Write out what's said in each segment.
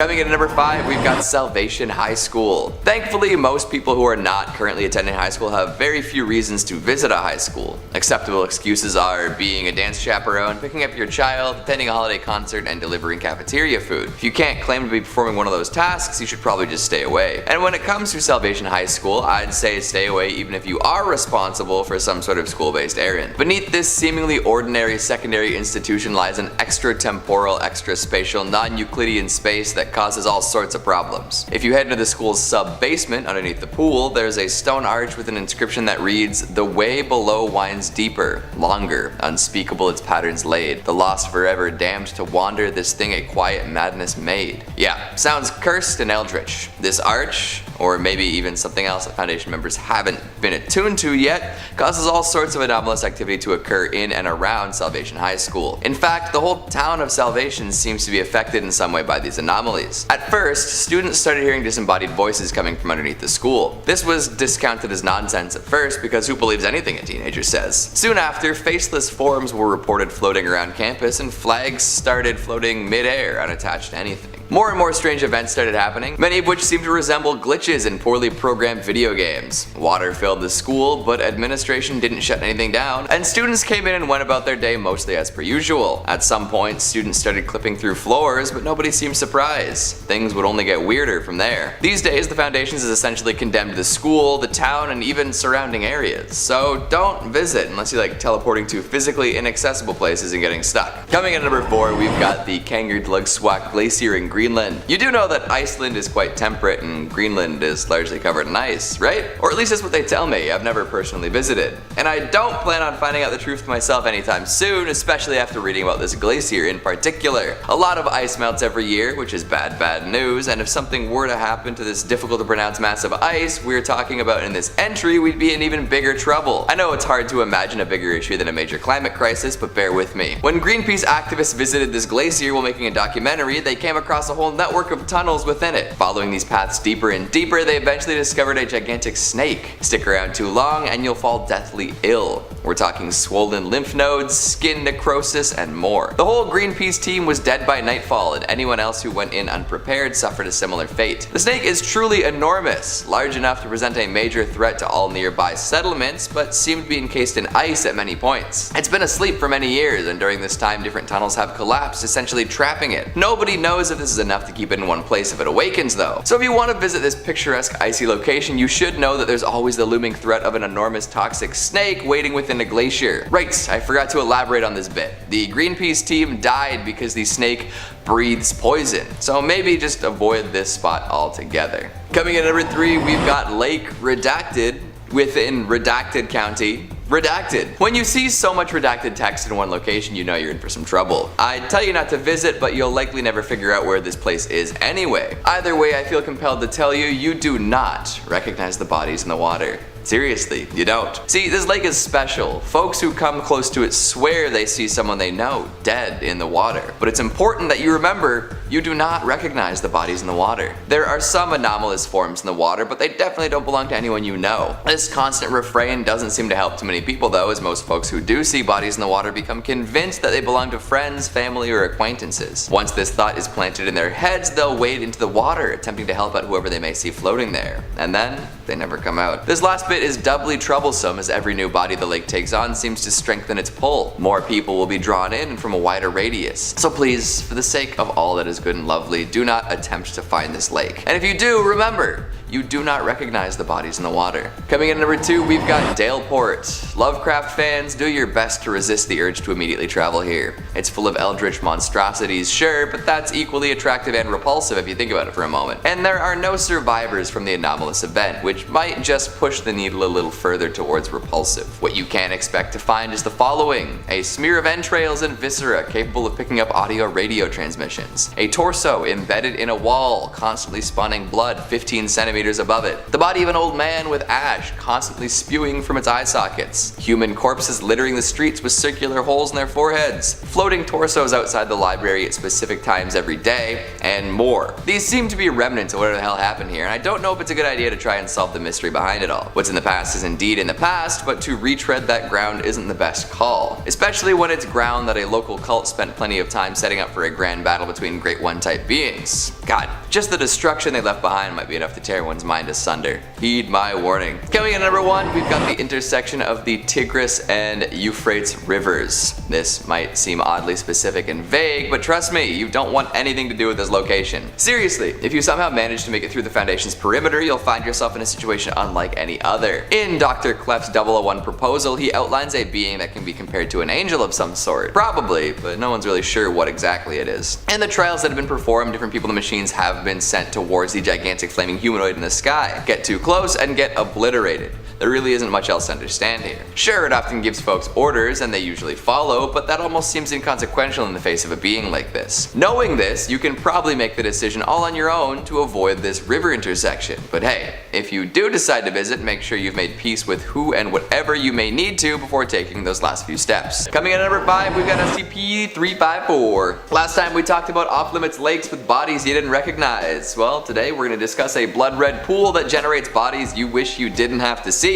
Coming in at number 5, we've got Salvation High School. Thankfully, most people who are not currently attending high school have very few reasons to visit a high school. Acceptable excuses are being a dance chaperone, picking up your child, attending a holiday concert, and delivering cafeteria food. If you can't claim to be performing one of those tasks, you should probably just stay away. And when it comes to Salvation High School, I'd say stay away even if you are responsible for some sort of school-based errand. Beneath this seemingly ordinary secondary institution lies an extratemporal, extraspatial, non-Euclidean space that causes all sorts of problems. If you head into the school's sub-basement underneath the pool, there's a stone arch with an inscription that reads, "The way below winds deeper, longer, unspeakable its patterns laid, the lost forever damned to wander, this thing a quiet madness made." Yeah, sounds cursed and eldritch. This arch, or maybe even something else that Foundation members haven't been attuned to yet, causes all sorts of anomalous activity to occur in and around Salvation High School. In fact, the whole town of Salvation seems to be affected in some way by these anomalies. At first, students started hearing disembodied voices coming from underneath the school. This was discounted as nonsense at first because who believes anything a teenager says? Soon after, faceless forms were reported floating around campus and flags started floating mid-air unattached to anything. More and more strange events started happening, many of which seemed to resemble glitches in poorly programmed video games. Water filled the school, but administration didn't shut anything down, and students came in and went about their day mostly as per usual. At some point, students started clipping through floors, but nobody seemed surprised. Things would only get weirder from there. These days, the Foundation has essentially condemned the school, the town, and even surrounding areas. So don't visit unless you like teleporting to physically inaccessible places and getting stuck. Coming in at number 4, we've got the Kangerlugsuaq Glacier in Greenland. You do know that Iceland is quite temperate and Greenland is largely covered in ice, right? Or at least that's what they tell me. I've never personally visited. And I don't plan on finding out the truth for myself anytime soon, especially after reading about this glacier in particular. A lot of ice melts every year, which is bad news, and if something were to happen to this difficult to pronounce mass of ice we're talking about in this entry, we'd be in even bigger trouble. I know it's hard to imagine a bigger issue than a major climate crisis, but bear with me. When Greenpeace activists visited this glacier while making a documentary, they came across a whole network of tunnels within it. Following these paths deeper and deeper, they eventually discovered a gigantic snake. Stick around too long and you'll fall deathly ill. We're talking swollen lymph nodes, skin necrosis, and more. The whole Greenpeace team was dead by nightfall, and anyone else who went in unprepared suffered a similar fate. The snake is truly enormous, large enough to present a major threat to all nearby settlements, but seemed to be encased in ice at many points. It's been asleep for many years, and during this time different tunnels have collapsed, essentially trapping it. Nobody knows if this is enough to keep it in one place if it awakens though. So if you want to visit this picturesque icy location, you should know that there's always the looming threat of an enormous toxic snake waiting within a glacier. Right, I forgot to elaborate on this bit. The Greenpeace team died because the snake breathes poison, so maybe just avoid this spot altogether. Coming in at number 3, we've got Lake Redacted within Redacted County. Redacted. When you see so much redacted text in one location, you know you're in for some trouble. I'd tell you not to visit, but you'll likely never figure out where this place is anyway. Either way, I feel compelled to tell you, you do not recognize the bodies in the water. Seriously, you don't. See, this lake is special. Folks who come close to it swear they see someone they know dead in the water. But it's important that you remember, you do not recognize the bodies in the water. There are some anomalous forms in the water, but they definitely don't belong to anyone you know. This constant refrain doesn't seem to help too many people though, as most folks who do see bodies in the water become convinced that they belong to friends, family, or acquaintances. Once this thought is planted in their heads, they'll wade into the water, attempting to help out whoever they may see floating there. And then, they never come out. This last bit is doubly troublesome, as every new body the lake takes on seems to strengthen its pull. More people will be drawn in from a wider radius. So please, for the sake of all that is good and lovely, do not attempt to find this lake. And if you do, remember, you do not recognize the bodies in the water. Coming in at number 2, we've got Daleport. Lovecraft fans, do your best to resist the urge to immediately travel here. It's full of eldritch monstrosities, sure, but that's equally attractive and repulsive if you think about it for a moment. And there are no survivors from the anomalous event, which might just push the needle a little further towards repulsive. What you can expect to find is the following: a smear of entrails and viscera capable of picking up audio-radio transmissions, a torso embedded in a wall, constantly spawning blood 15 centimeters above it, the body of an old man with ash constantly spewing from its eye sockets, human corpses littering the streets with circular holes in their foreheads, floating torsos outside the library at specific times every day, and more. These seem to be remnants of whatever the hell happened here, and I don't know if it's a good idea to try and solve the mystery behind it all. What's what's in the past is indeed in the past, but to retread that ground isn't the best call. Especially when it's ground that a local cult spent plenty of time setting up for a grand battle between Great One type beings. God, just the destruction they left behind might be enough to tear one's mind asunder. Heed my warning. Coming in at number 1, we've got the intersection of the Tigris and Euphrates rivers. This might seem oddly specific and vague, but trust me, you don't want anything to do with this location. Seriously, if you somehow manage to make it through the Foundation's perimeter, you'll find yourself in a situation unlike any other. In Dr. Clef's 001 proposal, he outlines a being that can be compared to an angel of some sort. Probably, but no one's really sure what exactly it is. In the trials that have been performed, different people and machines have been sent towards the gigantic flaming humanoid in the sky. Get too close and get obliterated. There really isn't much else to understand here. Sure, it often gives folks orders and they usually follow, but that almost seems inconsequential in the face of a being like this. Knowing this, you can probably make the decision all on your own to avoid this river intersection. But hey, if you do decide to visit, make sure you've made peace with who and whatever you may need to before taking those last few steps. Coming in at number 5, we've got SCP-354. Last time we talked about off-limits lakes with bodies you didn't recognize. Well, today we're going to discuss a blood-red pool that generates bodies you wish you didn't have to see.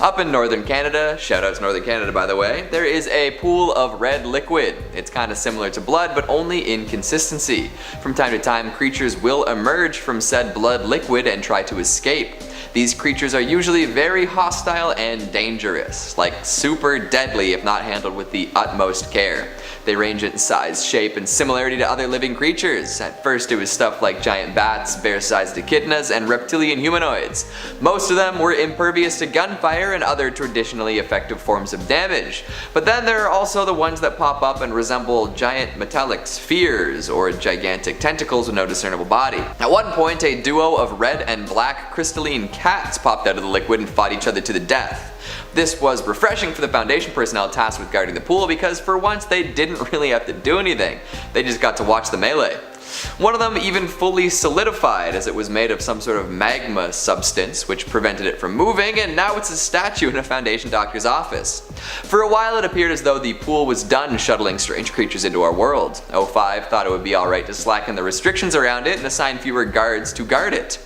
Up in northern Canada, shout out to northern Canada by the way, there is a pool of red liquid. It's kind of similar to blood, but only in consistency. From time to time, creatures will emerge from said blood liquid and try to escape. These creatures are usually very hostile and dangerous, like super deadly if not handled with the utmost care. They range in size, shape, and similarity to other living creatures. At first it was stuff like giant bats, bear-sized echidnas, and reptilian humanoids. Most of them were impervious to gunfire and other traditionally effective forms of damage. But then there are also the ones that pop up and resemble giant metallic spheres or gigantic tentacles with no discernible body. At one point, a duo of red and black crystalline cats popped out of the liquid and fought each other to the death. This was refreshing for the Foundation personnel tasked with guarding the pool because for once they didn't really have to do anything. They just got to watch the melee. One of them even fully solidified as it was made of some sort of magma substance which prevented it from moving, and now it's a statue in a Foundation doctor's office. For a while it appeared as though the pool was done shuttling strange creatures into our world. 05 thought it would be alright to slacken the restrictions around it and assign fewer guards to guard it.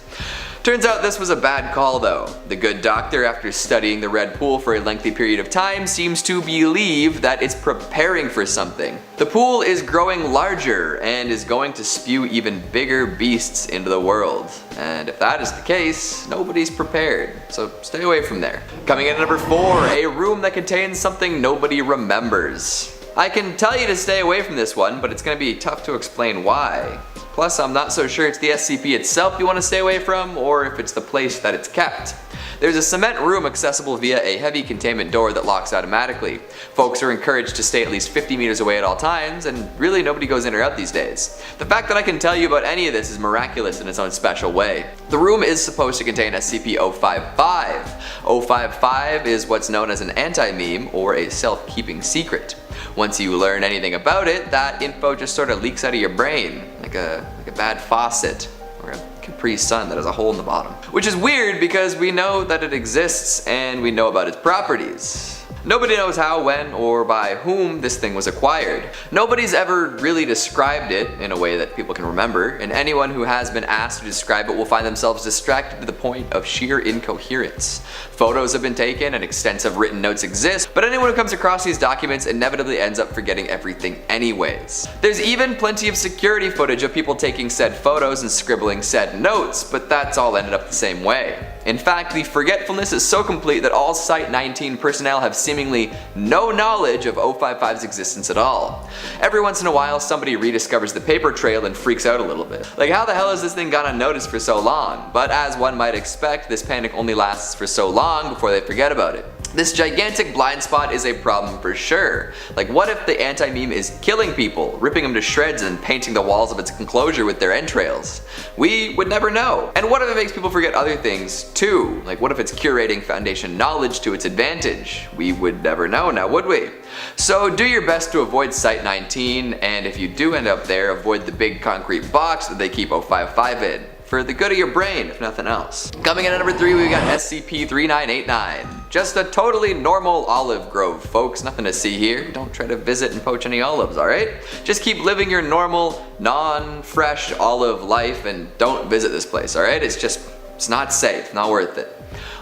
Turns out this was a bad call though. The good doctor, after studying the red pool for a lengthy period of time, seems to believe that it's preparing for something. The pool is growing larger and is going to spew even bigger beasts into the world. And if that is the case, nobody's prepared, so stay away from there. Coming in at number 4, a room that contains something nobody remembers. I can tell you to stay away from this one, but it's going to be tough to explain why. Plus, I'm not so sure it's the SCP itself you want to stay away from, or if it's the place that it's kept. There's a cement room accessible via a heavy containment door that locks automatically. Folks are encouraged to stay at least 50 meters away at all times, and really nobody goes in or out these days. The fact that I can tell you about any of this is miraculous in its own special way. The room is supposed to contain SCP-055. 055 is what's known as an anti-meme, or a self-keeping secret. Once you learn anything about it, that info just sort of leaks out of your brain, like a bad faucet, or a Capri Sun that has a hole in the bottom. Which is weird because we know that it exists and we know about its properties. Nobody knows how, when, or by whom this thing was acquired. Nobody's ever really described it in a way that people can remember, and anyone who has been asked to describe it will find themselves distracted to the point of sheer incoherence. Photos have been taken and extensive written notes exist, but anyone who comes across these documents inevitably ends up forgetting everything anyways. There's even plenty of security footage of people taking said photos and scribbling said notes, but that's all ended up the same way. In fact, the forgetfulness is so complete that all Site-19 personnel have seemingly no knowledge of 055's existence at all. Every once in a while, somebody rediscovers the paper trail and freaks out a little bit. Like, how the hell has this thing gone unnoticed for so long? But as one might expect, this panic only lasts for so long before they forget about it. This gigantic blind spot is a problem for sure. Like, what if the anti-meme is killing people, ripping them to shreds and painting the walls of its enclosure with their entrails? We would never know. And what if it makes people forget other things too? Like, what if it's curating Foundation knowledge to its advantage? We would never know, now would we? So do your best to avoid Site-19, and if you do end up there, avoid the big concrete box that they keep 055 in. For the good of your brain, if nothing else. Coming in at number 3, we've got SCP-3989. Just a totally normal olive grove, folks. Nothing to see here. Don't try to visit and poach any olives, alright? Just keep living your normal, non-fresh olive life and don't visit this place, alright? It's just It's not safe, not worth it.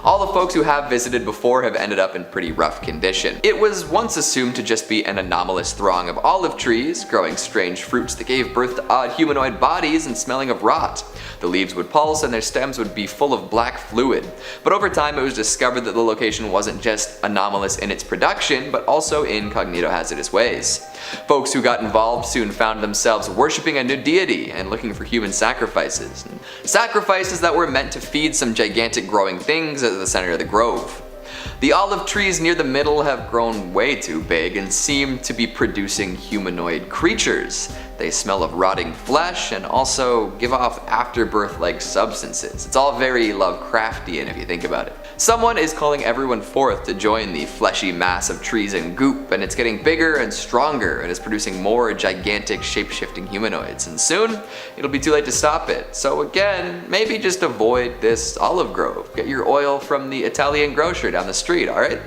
All the folks who have visited before have ended up in pretty rough condition. It was once assumed to just be an anomalous throng of olive trees, growing strange fruits that gave birth to odd humanoid bodies and smelling of rot. The leaves would pulse and their stems would be full of black fluid. But over time it was discovered that the location wasn't just anomalous in its production, but also in cognito-hazardous ways. Folks who got involved soon found themselves worshipping a new deity and looking for human sacrifices. Sacrifices that were meant to feed some gigantic growing things at the center of the grove. The olive trees near the middle have grown way too big and seem to be producing humanoid creatures. They smell of rotting flesh and also give off afterbirth-like substances. It's all very Lovecraftian if you think about it. Someone is calling everyone forth to join the fleshy mass of trees and goop, and it's getting bigger and stronger and is producing more gigantic shape-shifting humanoids, and soon it'll be too late to stop it. So again, maybe just avoid this olive grove. Get your oil from the Italian grocer down the street, alright?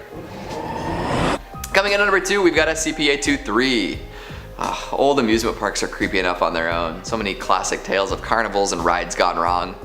Coming in at number 2, we've got SCP-823. Old amusement parks are creepy enough on their own. So many classic tales of carnivals and rides gone wrong.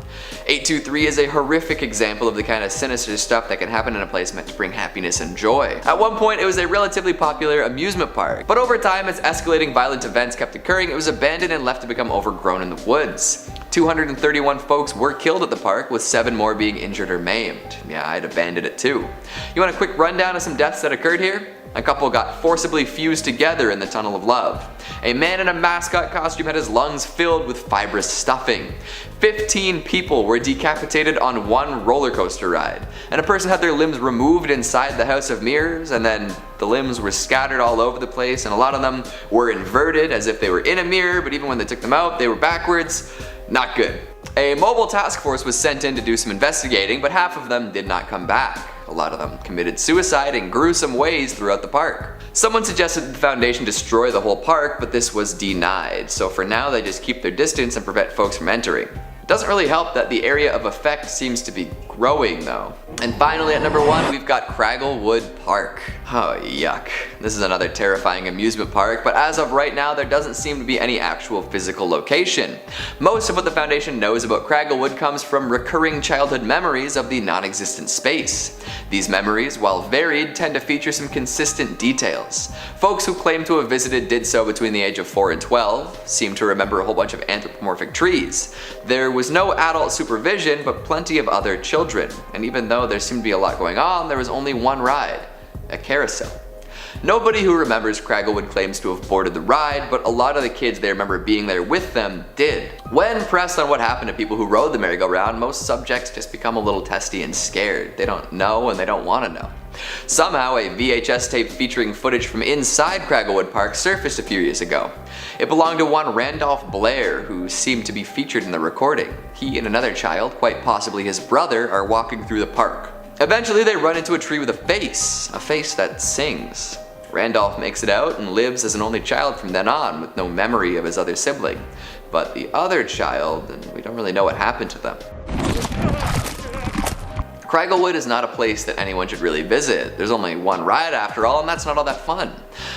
823 is a horrific example of the kind of sinister stuff that can happen in a place meant to bring happiness and joy. At one point it was a relatively popular amusement park, but over time as escalating violent events kept occurring, it was abandoned and left to become overgrown in the woods. 231 folks were killed at the park, with 7 more being injured or maimed. Yeah, I'd abandoned it too. You want a quick rundown of some deaths that occurred here? A couple got forcibly fused together in the Tunnel of Love. A man in a mascot costume had his lungs filled with fibrous stuffing. 15 people were decapitated on one roller coaster ride. And a person had their limbs removed inside the House of Mirrors, and then the limbs were scattered all over the place, and a lot of them were inverted as if they were in a mirror, but even when they took them out, they were backwards. Not good. A mobile task force was sent in to do some investigating, but half of them did not come back. A lot of them committed suicide in gruesome ways throughout the park. Someone suggested that the Foundation destroy the whole park, but this was denied, so for now they just keep their distance and prevent folks from entering. It doesn't really help that the area of effect seems to be growing though. And finally at number 1 we've got Cragglewood Park. Oh yuck. This is another terrifying amusement park, but as of right now there doesn't seem to be any actual physical location. Most of what the Foundation knows about Cragglewood comes from recurring childhood memories of the non-existent space. These memories, while varied, tend to feature some consistent details. Folks who claim to have visited did so between the age of 4 and 12, seem to remember a whole bunch of anthropomorphic trees. There was no adult supervision, but plenty of other children, and even though there seemed to be a lot going on, there was only one ride, a carousel. Nobody who remembers Cragglewood claims to have boarded the ride, but a lot of the kids they remember being there with them did. When pressed on what happened to people who rode the merry-go-round, most subjects just become a little testy and scared. They don't know and they don't want to know. Somehow a VHS tape featuring footage from inside Cragglewood Park surfaced a few years ago. It belonged to one Randolph Blair, who seemed to be featured in the recording. He and another child, quite possibly his brother, are walking through the park. Eventually they run into a tree with a face that sings. Randolph makes it out and lives as an only child from then on, with no memory of his other sibling. But the other child, and we don't really know what happened to them. Cragglewood is not a place that anyone should really visit. There's only one ride after all, and that's not all that fun.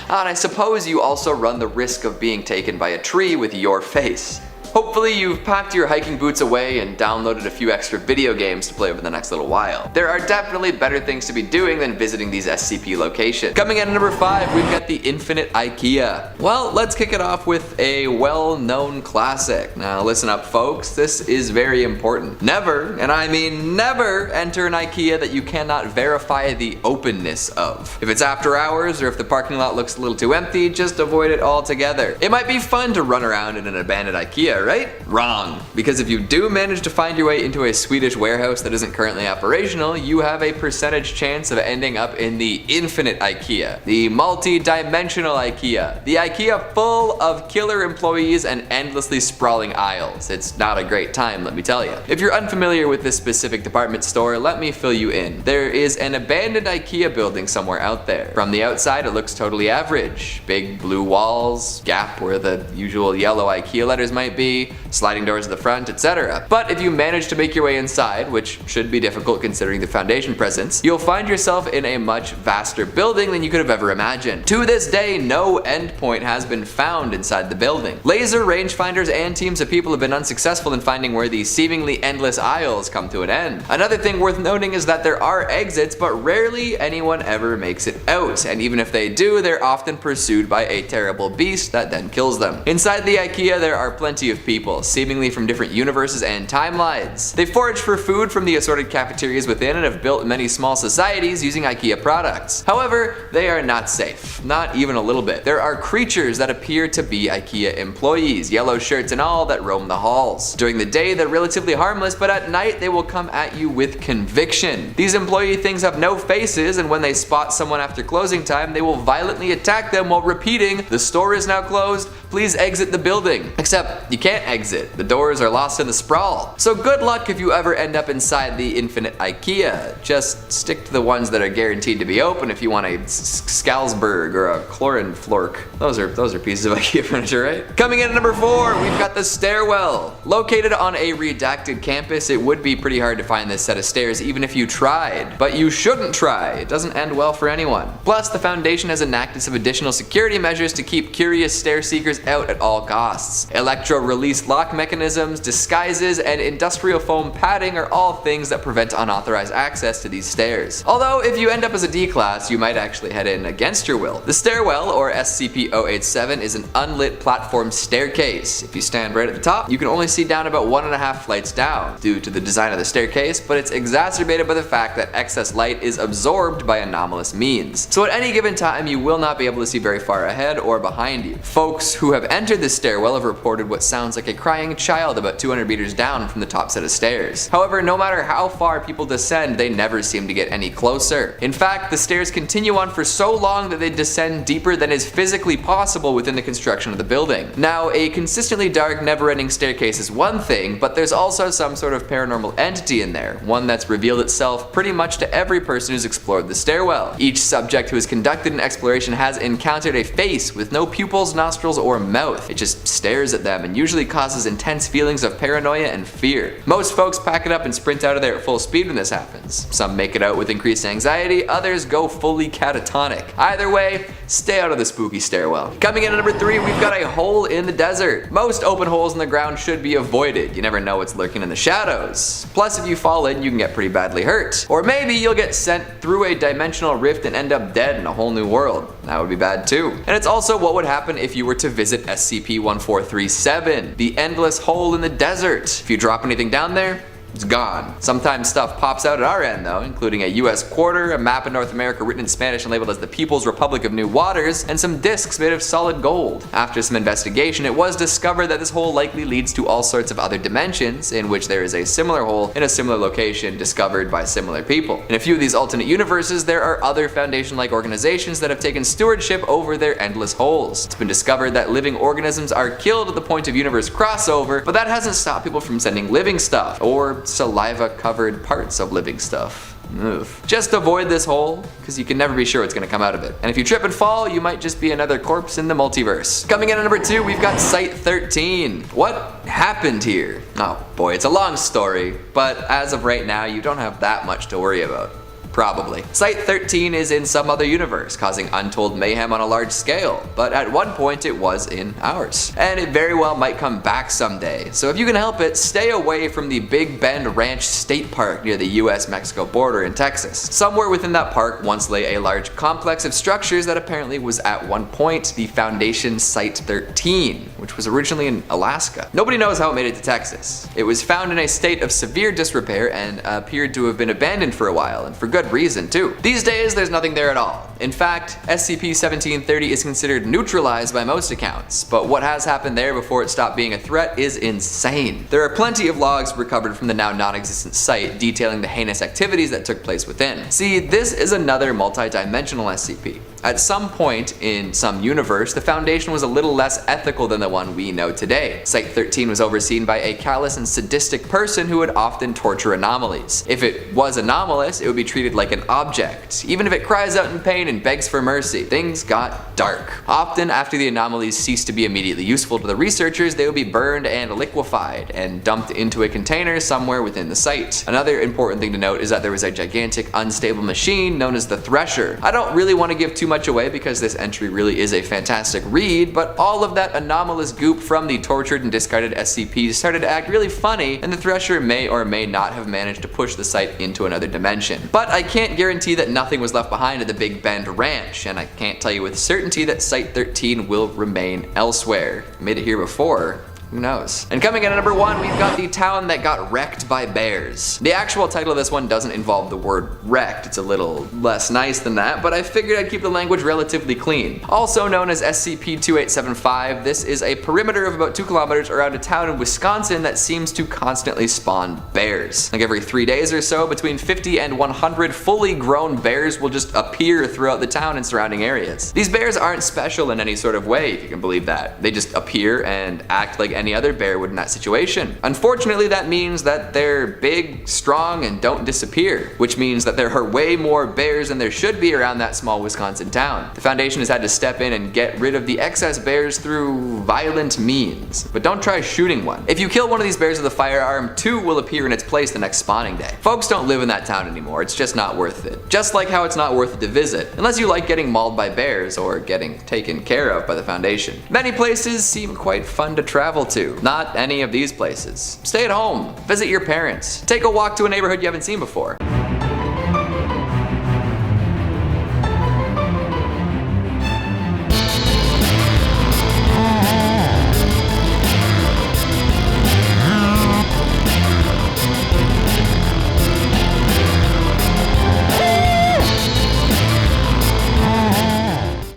And I suppose you also run the risk of being taken by a tree with your face. Hopefully you've packed your hiking boots away and downloaded a few extra video games to play over the next little while. There are definitely better things to be doing than visiting these SCP locations. Coming in at number 5, we've got the Infinite IKEA. Well, let's kick it off with a well-known classic. Now listen up folks, this is very important. Never, and I mean never, enter an IKEA that you cannot verify the openness of. If it's after hours or if the parking lot looks a little too empty, just avoid it altogether. It might be fun to run around in an abandoned IKEA, right? Wrong. Because if you do manage to find your way into a Swedish warehouse that isn't currently operational, you have a percentage chance of ending up in the Infinite IKEA, the multi-dimensional IKEA, the IKEA full of killer employees and endlessly sprawling aisles. It's not a great time, let me tell you. If you're unfamiliar with this specific department store, let me fill you in. There is an abandoned IKEA building somewhere out there. From the outside, it looks totally average. Big blue walls, gap where the usual yellow IKEA letters might be, sliding doors at the front, etc. But if you manage to make your way inside, which should be difficult considering the Foundation presence, you'll find yourself in a much vaster building than you could have ever imagined. To this day, no endpoint has been found inside the building. Laser rangefinders and teams of people have been unsuccessful in finding where these seemingly endless aisles come to an end. Another thing worth noting is that there are exits, but rarely anyone ever makes it out, and even if they do, they're often pursued by a terrible beast that then kills them. Inside the IKEA, there are plenty of people, seemingly from different universes and timelines. They forage for food from the assorted cafeterias within and have built many small societies using IKEA products. However, they are not safe, not even a little bit. There are creatures that appear to be IKEA employees, yellow shirts and all, that roam the halls. During the day, they're relatively harmless, but at night they will come at you with conviction. These employee things have no faces, and when they spot someone after closing time, they will violently attack them while repeating, "The store is now closed, please exit the building." Except you can't exit, the doors are lost in the sprawl. So good luck if you ever end up inside the infinite IKEA. Just stick to the ones that are guaranteed to be open if you want a Skalsberg or a Chlorinflork. Those are pieces of IKEA furniture, right? Coming in at number 4, we've got the stairwell. Located on a redacted campus, it would be pretty hard to find this set of stairs even if you tried. But you shouldn't try, it doesn't end well for anyone. Plus, the Foundation has enacted some additional security measures to keep curious stair seekers out at all costs. Electro-release lock mechanisms, disguises, and industrial foam padding are all things that prevent unauthorized access to these stairs. Although, if you end up as a D-class, you might actually head in against your will. The stairwell, or SCP-087, is an unlit platform staircase. If you stand right at the top, you can only see down about 1.5 flights down due to the design of the staircase, but it's exacerbated by the fact that excess light is absorbed by anomalous means. So at any given time, you will not be able to see very far ahead or behind you. Folks who have entered the stairwell have reported what sounds like a crying child about 200 meters down from the top set of stairs. However, no matter how far people descend, they never seem to get any closer. In fact, the stairs continue on for so long that they descend deeper than is physically possible within the construction of the building. Now, a consistently dark, never-ending staircase is one thing, but there's also some sort of paranormal entity in there, one that's revealed itself pretty much to every person who's explored the stairwell. Each subject who has conducted an exploration has encountered a face with no pupils, nostrils, or mouth. It just stares at them and usually causes intense feelings of paranoia and fear. Most folks pack it up and sprint out of there at full speed when this happens. Some make it out with increased anxiety, others go fully catatonic. Either way, stay out of the spooky stairwell. Coming in at number 3, we've got a hole in the desert. Most open holes in the ground should be avoided. You never know what's lurking in the shadows. Plus, if you fall in, you can get pretty badly hurt. Or maybe you'll get sent through a dimensional rift and end up dead in a whole new world. That would be bad too. And it's also what would happen if you were to visit SCP-1437, the endless hole in the desert. If you drop anything down there, it's gone. Sometimes stuff pops out at our end though, including a US quarter, a map of North America written in Spanish and labeled as the People's Republic of New Waters, and some discs made of solid gold. After some investigation, it was discovered that this hole likely leads to all sorts of other dimensions, in which there is a similar hole in a similar location discovered by similar people. In a few of these alternate universes, there are other Foundation-like organizations that have taken stewardship over their endless holes. It's been discovered that living organisms are killed at the point of universe crossover, but that hasn't stopped people from sending living stuff, or saliva-covered parts of living stuff. Ugh. Just avoid this hole, because you can never be sure what's going to come out of it. And if you trip and fall, you might just be another corpse in the multiverse. Coming in at number 2, we've got Site 13. What happened here? Oh boy, it's a long story, but as of right now, you don't have that much to worry about. Probably. Site 13 is in some other universe, causing untold mayhem on a large scale, but at one point it was in ours. And it very well might come back someday, so if you can help it, stay away from the Big Bend Ranch State Park near the US-Mexico border in Texas. Somewhere within that park once lay a large complex of structures that apparently was at one point the Foundation Site 13, which was originally in Alaska. Nobody knows how it made it to Texas. It was found in a state of severe disrepair and appeared to have been abandoned for a while, and for good reason too. These days, there's nothing there at all. In fact, SCP-1730 is considered neutralized by most accounts, but what has happened there before it stopped being a threat is insane. There are plenty of logs recovered from the now non-existent site detailing the heinous activities that took place within. See, this is another multi-dimensional SCP. At some point in some universe, the Foundation was a little less ethical than the one we know today. Site 13 was overseen by a callous and sadistic person who would often torture anomalies. If it was anomalous, it would be treated like an object, even if it cries out in pain and begs for mercy. Things got dark. Often after the anomalies ceased to be immediately useful to the researchers, they would be burned and liquefied and dumped into a container somewhere within the site. Another important thing to note is that there was a gigantic unstable machine known as the Thresher. I don't really want to give too much away because this entry really is a fantastic read, but all of that anomalous goop from the tortured and discarded SCPs started to act really funny, and the Thresher may or may not have managed to push the site into another dimension. But I can't guarantee that nothing was left behind at the Big Bend Ranch, and I can't tell you with certainty that Site 13 will remain elsewhere. Made it here before. Who knows? And coming in at number 1, we've got the town that got wrecked by bears. The actual title of this one doesn't involve the word wrecked. It's a little less nice than that, but I figured I'd keep the language relatively clean. Also known as SCP-2875, this is a perimeter of about 2 kilometers around a town in Wisconsin that seems to constantly spawn bears. Like every 3 days or so, between 50 and 100 fully grown bears will just appear throughout the town and surrounding areas. These bears aren't special in any sort of way, if you can believe that. They just appear and act like any other bear would in that situation. Unfortunately, that means that they're big, strong, and don't disappear, which means that there are way more bears than there should be around that small Wisconsin town. The Foundation has had to step in and get rid of the excess bears through violent means, but don't try shooting one. If you kill one of these bears with a firearm, 2 will appear in its place the next spawning day. Folks don't live in that town anymore, it's just not worth it. Just like how it's not worth it to visit, unless you like getting mauled by bears or getting taken care of by the Foundation. Many places seem quite fun to travel to. Not any of these places. Stay at home, visit your parents, take a walk to a neighborhood you haven't seen before.